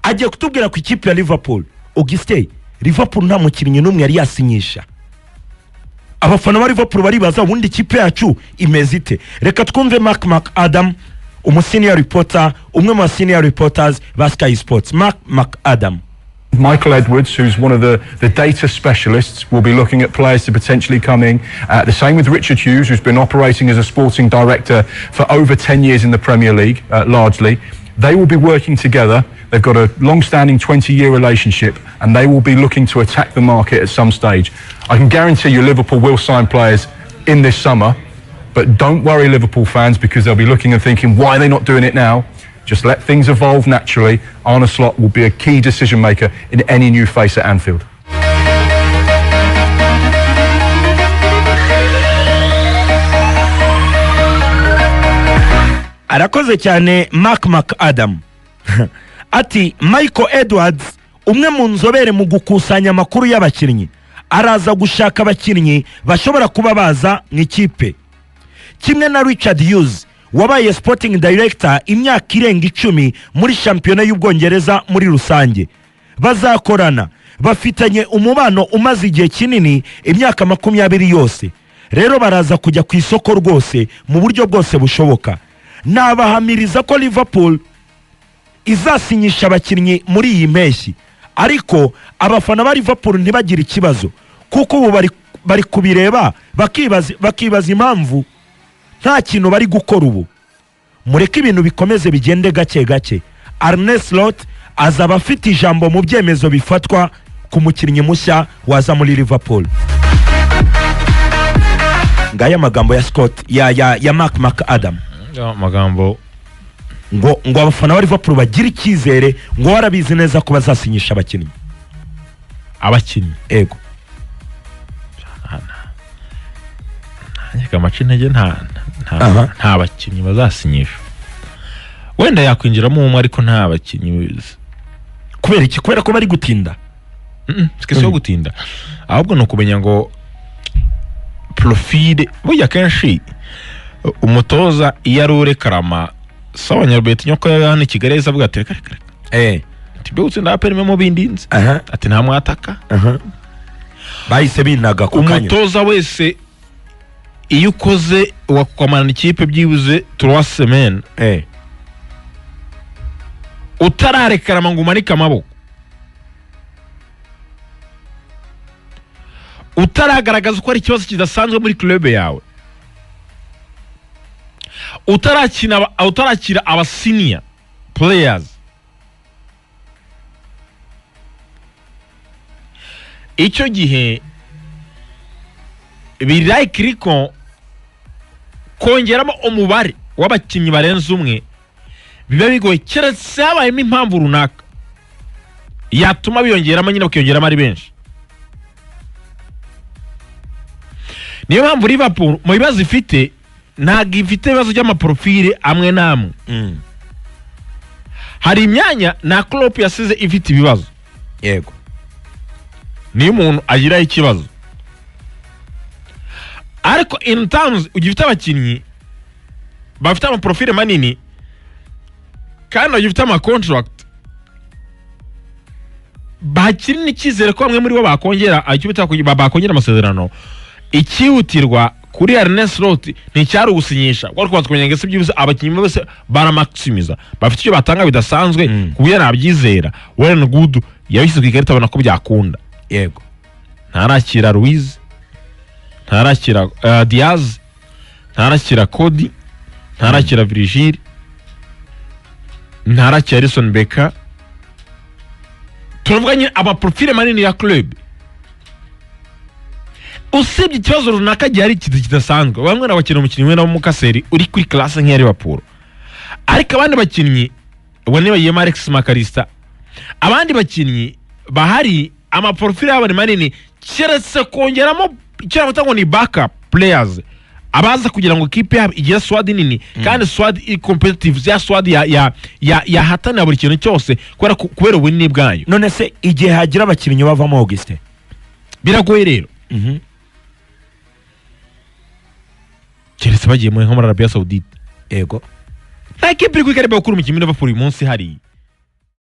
agiye kutubwira ku ikipe ya Liverpool. Auguste, Liverpool nta mukinnyi n'umwe yari yasinyisha. Abafana ba Liverpool baribaza ubundi ikipe yacu imeze ite. Reka twumve Mark McAdam, senior reporter, umwe mu senior reporters ba Sky Sports. Mark McAdam. Michael Edwards, who's one of the data specialists, will be looking at players to potentially come in. The same with Richard Hughes, who's been operating as a sporting director for over 10 years in the Premier League, largely. They will be working together. They've got a long-standing 20-year relationship, and they will be looking to attack the market at some stage. I can guarantee you Liverpool will sign players in this summer, but don't worry, Liverpool fans, because they'll be looking and thinking, why are they not doing it now? Just let things evolve naturally. Arne Slot will be a key decision maker in any new face at Anfield. Arakoze cyane Mark McAdam. Ati Michael Edwards, umwe mu nzobere mu gukusanya amakuru y'abakinnyi, araza gushaka abakinnyi bashobora kuba baza mu ikipe. Kimwe na Richard Hughes wabaye sporting director imyaka irenga 10 muri shampiyona y'Ubwongereza muri rusange. Bazakorana, bafitanye umubano umaze igihe kinini, imyaka 20 yose. Rero baraza kujya ku isoko rwose mu buryo bwose bushoboka. Nabahamiriza ko Liverpool izasinyisha abakinnyi muri iyi mpeshyi, ariko abafana ba Liverpool ntibagira ikibazo kuko ubu bari kubireba bakibaza impamvu nta kintu bari gukora ubu. Mureke ibintu bikomeze bigende gake gake. Arne Slot azaba afite ijambo mu byemezo bifatwa ku mukinnyi mushya waza muri Liverpool. Ngaya magambo ya Scott ya Mark McAdam. Magambo ngo abafana ba Liverpool bagira icyizere ngo warabizi neza ko bazasinyisha abakinnyi. Ego. Nyaka macintege nta bakinnyi bazasinyisha. Wenda yakwinjiramo umwe ariko nta bakinnyi. Kubera iki? Kubera ko bari gutinda. Sikese yo gutinda. Ahubwo no kumenya ngo profile burya kenshi umutoza iyo arure karama sawa Nyarubeti nyoko hano Kigali avuga ati reka tibe utsinda perime mu bindinze ati nta mwataka bahise binaga ku kanya. Umutoza wese iyo ukoze wakwamana ikipe byibuze 3 semaines utararekarama ngo umanika amaboko, utaragaragaza ko ari ikibazo kidasanzwe muri club yawe, utarakira aba senior players, icyo gihe birakiri ko kongeramo umubare w'abakinnyi barenze umwe biba bigoye, keretse habayemo impamvu runaka yatuma biyongeramo nyine bakiyongeramo ari benshi. Niyo mpamvu Liverpool mu bibazo ifite ntabwo ifite ibibazo by'amaprofile amwe n'amwe. Hari imyanya na Klopp yasize ifite ibibazo. Yego. Niyo umuntu agira ikibazo. Ariko in terms ugifite abakinnyi bafite amaprofile manini kandi ugifite ama contract bakiri n'ikizere ko bamwe muri bo bakongera bakongera amasezerano. Ikihutirwa kuri Arne Slot nticyari ugusinyisha kuko twaza kumenya ngese byibuze abakinnyi bose baramakisimiza bafite icyo batanga bidasanzwe kubuye nabyizera. Warren Good yabishyize ku ikarita abona ko byakunda. Yego. Ntarakira Ruiz, ntarakira Diaz, ntarakira Cody, ntarakira Virgil, ntarakira Alisson Becker. Turavuga nyine amaprofile manini ya club. Usibye ikibazo runaka gihari kidasanzwe, bamwe n'abakinnyi umukinnyi we na Mukaseri uri kuri classe nk'iya Liverpool, ariko abandi bakinnyi ubone bayema Alex Makarista, abandi bakinnyi bahari amaprofile yabo ni manini, keretse kongeramo icyo batanga ni backup players abaza kugira ngo ikipe yabo igire squad nini kandi squad competitive ya squad ya hatana buri kintu cyose kubera ubunini bwayo. None se igihe hagira abakinnyi bavamo Auguste biragoye rero. Keretse bagiye muri Arabia Saudite. Ego. Nta kipe iri kwikareba gukura umukino Liverpool uyu munsi hari